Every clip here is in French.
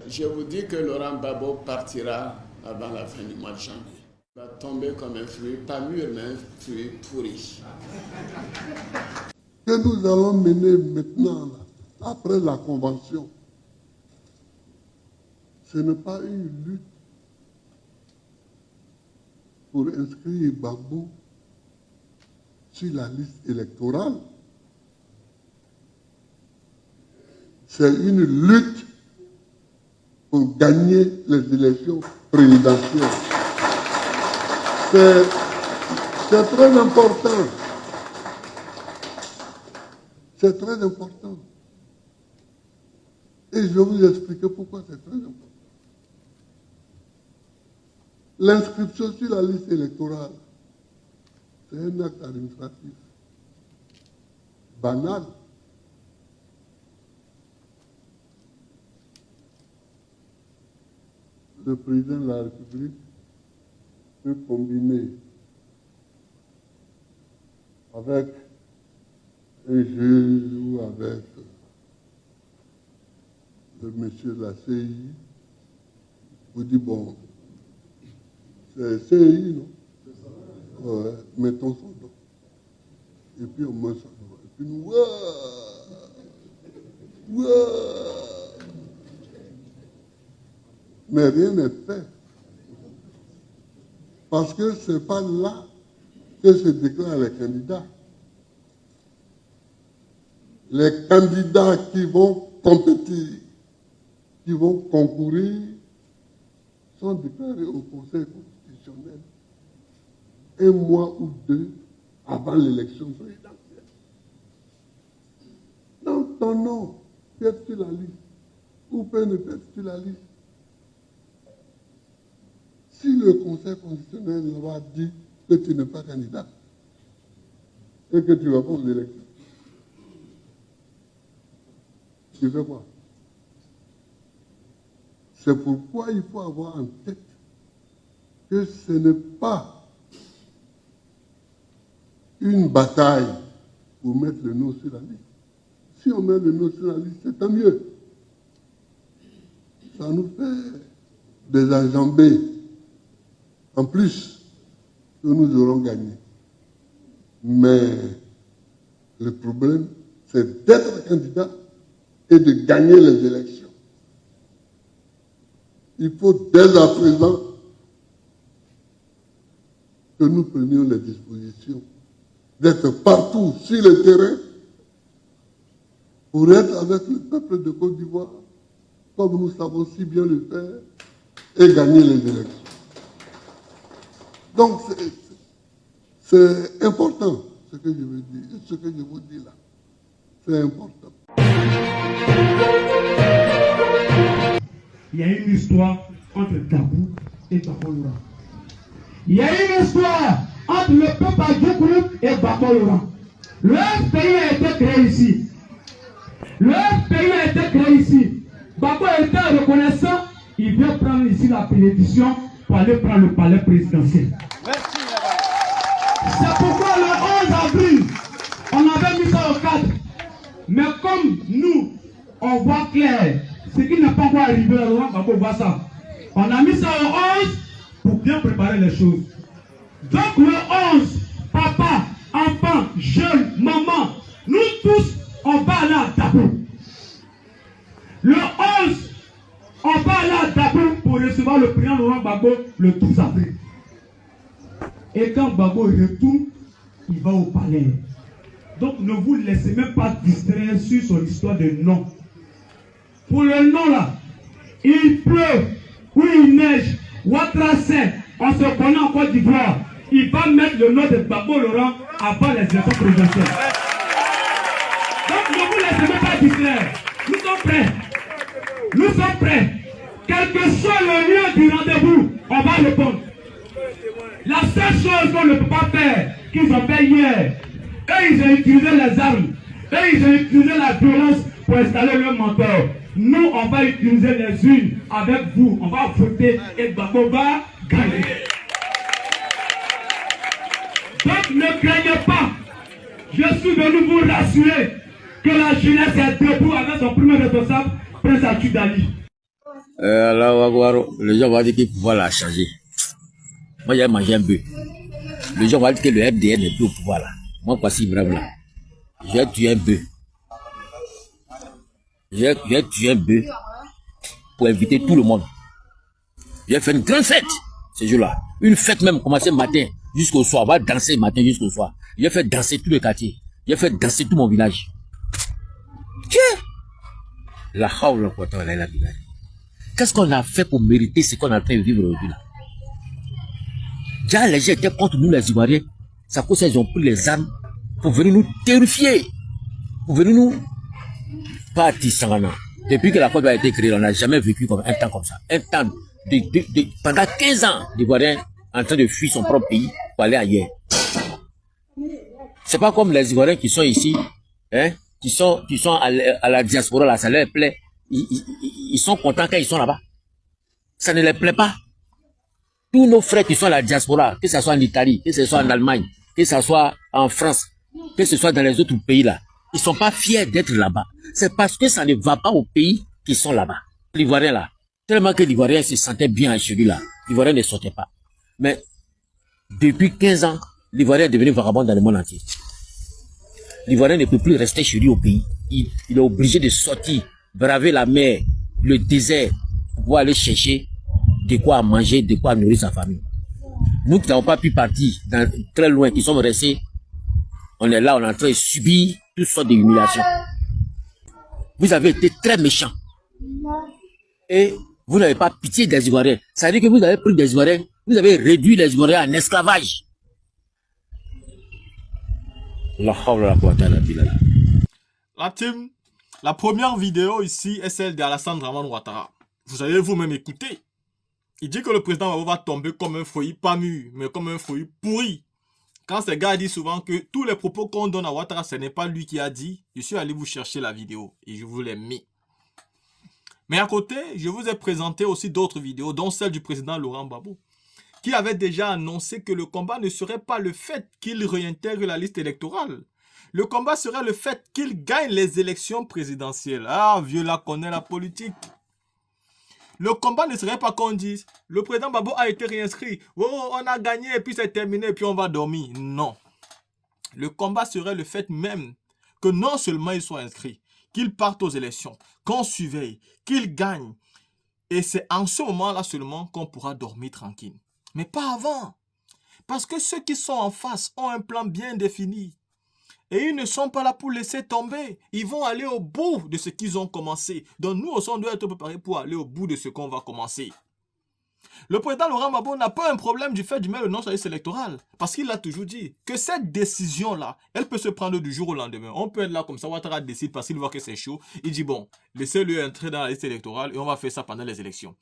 Je vous dis que Laurent Gbagbo partira avant la fin du mois de janvier. Il va tomber comme un fruit, pas mûr, mais un fruit pourri. Que nous allons mener maintenant, là, après la convention, ce n'est pas une lutte pour inscrire Gbagbo sur la liste électorale. C'est une lutte pour gagner les élections présidentielles. C'est très important. C'est très important. Et je vais vous expliquer pourquoi c'est très important. L'inscription sur la liste électorale, c'est un acte administratif banal. Le président de la République peut combiner avec un juge ou avec le monsieur de la CI. Vous dites, bon, c'est CI, non? Ouais, mettons son nom. Et puis on met son nom. Et puis nous, mais rien n'est fait. Parce que ce n'est pas là que se déclarent les candidats. Les candidats qui vont compétir, qui vont concourir, sont déclarés au Conseil constitutionnel un mois ou deux avant l'élection présidentielle. Donc ton nom peut être sur la liste, ou peut ne pas être sur la liste. Si le Conseil constitutionnel va dire que tu n'es pas candidat et que tu vas pas aux élections, tu fais quoi? C'est pourquoi il faut avoir en tête que ce n'est pas une bataille pour mettre le nom sur la liste. Si on met le nom sur la liste, c'est tant mieux. Ça nous fait des enjambées. En plus, que nous aurons gagné. Mais le problème, c'est d'être candidat et de gagner les élections. Il faut dès à présent que nous prenions les dispositions d'être partout sur le terrain pour être avec le peuple de Côte d'Ivoire, comme nous savons si bien le faire, et gagner les élections. Donc, c'est important, ce que je veux dire, ce que je vous dis là. C'est important. Il y a une histoire entre Gbagbo et Gbagbo Laurent. Il y a une histoire entre le peuple Adjoukoulouk et Gbagbo Laurent. Le pays a été créé ici. Le pays a été créé ici. Gbagbo était reconnaissant, il vient prendre ici la bénédiction pour aller prendre le palais présidentiel. Merci. C'est pourquoi le 11 avril, on avait mis ça au cadre. Mais comme nous, on voit clair, ce qui n'est pas encore arrivé, Laurent Gbagbo voit ça. On a mis ça au 11 pour bien préparer les choses. Donc le 11, papa, enfant, jeune, maman, nous tous, on va aller à Dabo. Le 11, on va aller à Dabo pour recevoir le président Laurent Gbagbo le 12 avril. Et quand Gbagbo retourne, il va au palais. Donc ne vous laissez même pas distraire sur son histoire de nom. Pour le nom là, il pleut ou il neige, Ouattara, on se connaît en Côte d'Ivoire. Il va mettre le nom de Gbagbo Laurent avant les élections présidentielles. Donc ne vous laissez même pas distraire. Nous sommes prêts. Nous sommes prêts. Quel que soit le lieu du rendez-vous, on va répondre. La seule chose qu'on ne peut pas faire, qu'ils ont fait hier, eux ils ont utilisé les armes, eux ils ont utilisé la violence pour installer leur mentor. Nous on va utiliser les unes avec vous, on va voter et Gbagbo va gagner. Donc ne craignez pas, je suis venu vous rassurer que la jeunesse est debout avec son premier responsable, Prince Achidali. Alors, les gens vont dire que le pouvoir l'a changé. Moi, j'ai mangé un bœuf. Les gens vont dire que le RDN n'est plus au pouvoir là. Moi, voici Ibrahim là. J'ai tué un bœuf. J'ai tué un bœuf pour inviter tout le monde. J'ai fait une grande fête ce jour-là. Une fête même commencé le matin jusqu'au soir. On va danser le matin jusqu'au soir. J'ai fait danser tout le quartier. J'ai fait danser tout mon village. La hawla wa la village. Qu'est-ce qu'on a fait pour mériter ce qu'on est en train de vivre aujourd'hui là? Déjà, les gens étaient contre nous les Ivoiriens. C'est à cause qu'ils ont pris les armes pour venir nous terrifier. Pour venir nous partir sangana. Depuis que la Côte d'Ivoire a été créée, on n'a jamais vécu comme un temps comme ça. Un temps pendant 15 ans, l'Ivoirien en train de fuir son propre pays pour aller ailleurs. C'est pas comme les Ivoiriens qui sont ici, hein, qui sont à la diaspora, là, ça leur plaît. Ils sont contents quand ils sont là-bas. Ça ne les plaît pas. Tous nos frères qui sont à la diaspora, que ce soit en Italie, que ce soit en Allemagne, que ce soit en France, que ce soit dans les autres pays là, ils sont pas fiers d'être là-bas. C'est parce que ça ne va pas au pays qui sont là-bas. L'Ivoirien là, tellement que l'Ivoirien se sentait bien chez lui là, l'Ivoirien ne sortait pas. Mais depuis 15 ans, l'Ivoirien est devenu vagabond dans le monde entier. L'Ivoirien ne peut plus rester chez lui au pays. Il est obligé de sortir, braver la mer, le désert, pour aller chercher de quoi manger, de quoi nourrir sa famille. Nous qui n'avons pas pu partir très loin, qui sommes restés, on est là, on est en train de subir toutes sortes d'humiliations. Vous avez été très méchants. Et vous n'avez pas pitié des Ivoiriens. Ça veut dire que vous avez pris des Ivoiriens, vous avez réduit les Ivoiriens en esclavage. La team, la première vidéo ici est celle d'Alassane Draman Ouattara. Vous allez vous-même écouter. Il dit que le président Gbagbo va tomber comme un fruit, pas mûr, mais comme un fruit pourri. Quand ces gars disent souvent que tous les propos qu'on donne à Ouattara, ce n'est pas lui qui a dit, je suis allé vous chercher la vidéo et je vous l'ai mis. Mais à côté, je vous ai présenté aussi d'autres vidéos, dont celle du président Laurent Gbagbo, qui avait déjà annoncé que le combat ne serait pas le fait qu'il réintègre la liste électorale. Le combat serait le fait qu'il gagne les élections présidentielles. Ah, vieux là connaît la politique. Le combat ne serait pas qu'on dise, le président Gbagbo a été réinscrit, oh, on a gagné et puis c'est terminé et puis on va dormir. Non. Le combat serait le fait même que non seulement il soit inscrit, qu'il parte aux élections, qu'on surveille, qu'il gagne. Et c'est en ce moment-là seulement qu'on pourra dormir tranquille. Mais pas avant. Parce que ceux qui sont en face ont un plan bien défini. Et ils ne sont pas là pour laisser tomber. Ils vont aller au bout de ce qu'ils ont commencé. Donc nous aussi, on doit être préparés pour aller au bout de ce qu'on va commencer. Le président Laurent Gbagbo n'a pas un problème du fait de mettre le nom sur la liste électorale. Parce qu'il a toujours dit que cette décision-là, elle peut se prendre du jour au lendemain. On peut être là comme ça, Ouattara décide parce qu'il voit que c'est chaud. Il dit bon, laissez-le entrer dans la liste électorale et on va faire ça pendant les élections.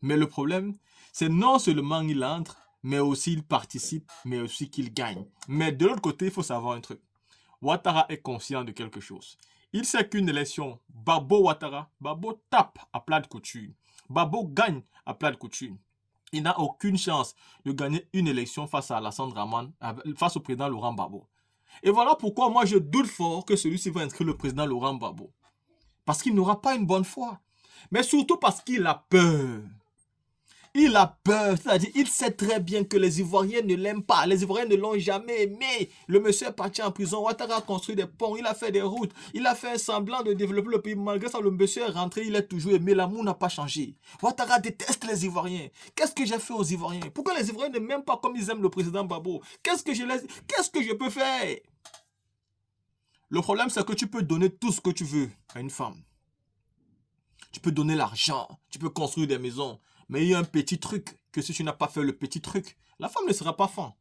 Mais le problème, c'est non seulement il entre, mais aussi il participe, mais aussi qu'il gagne. Mais de l'autre côté, il faut savoir un truc. Ouattara est conscient de quelque chose. Il sait qu'une élection, Gbagbo-Ouattara, Gbagbo tape à plat de couture. Gbagbo gagne à plat de couture. Il n'a aucune chance de gagner une élection face à Alassane Draman, face au président Laurent Gbagbo. Et voilà pourquoi moi je doute fort que celui-ci va inscrire le président Laurent Gbagbo. Parce qu'il n'aura pas une bonne foi. Mais surtout parce qu'il a peur. Il a peur, c'est-à-dire il sait très bien que les Ivoiriens ne l'aiment pas. Les Ivoiriens ne l'ont jamais aimé. Le monsieur est parti en prison. Ouattara a construit des ponts, il a fait des routes. Il a fait un semblant de développer le pays. Malgré ça, le monsieur est rentré, il est toujours aimé. L'amour n'a pas changé. Ouattara déteste les Ivoiriens. Qu'est-ce que j'ai fait aux Ivoiriens? Pourquoi les Ivoiriens ne m'aiment pas comme ils aiment le président Gbagbo? Qu'est-ce que je peux faire? Le problème, c'est que tu peux donner tout ce que tu veux à une femme. Tu peux donner l'argent, tu peux construire des maisons. Mais il y a un petit truc, que si tu n'as pas fait le petit truc, la femme ne sera pas fan.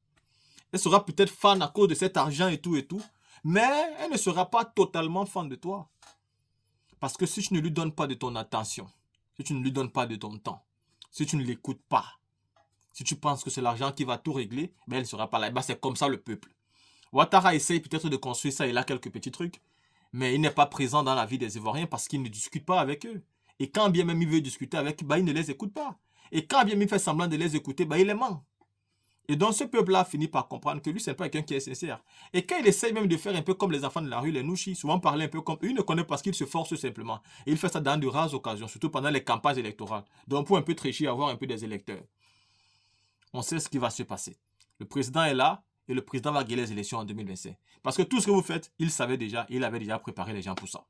Elle sera peut-être fan à cause de cet argent et tout, mais elle ne sera pas totalement fan de toi. Parce que si tu ne lui donnes pas de ton attention, si tu ne lui donnes pas de ton temps, si tu ne l'écoutes pas, si tu penses que c'est l'argent qui va tout régler, ben elle ne sera pas là. Ben c'est comme ça le peuple. Ouattara essaye peut-être de construire ça, il a quelques petits trucs, mais il n'est pas présent dans la vie des Ivoiriens parce qu'il ne discute pas avec eux. Et quand bien même il veut discuter avec eux, bah, il ne les écoute pas. Et quand bien même il fait semblant de les écouter, bah, il les ment. Et donc ce peuple-là finit par comprendre que lui, c'est pas quelqu'un qui est sincère. Et quand il essaye même de faire un peu comme les enfants de la rue, les nouchis, souvent parler un peu comme eux, il ne connaît pas ce qu'il se force simplement. Et il fait ça dans de rares occasions, surtout pendant les campagnes électorales. Donc pour un peu tricher, avoir un peu des électeurs. On sait ce qui va se passer. Le président est là et le président va gagner les élections en 2025. Parce que tout ce que vous faites, il savait déjà, il avait déjà préparé les gens pour ça.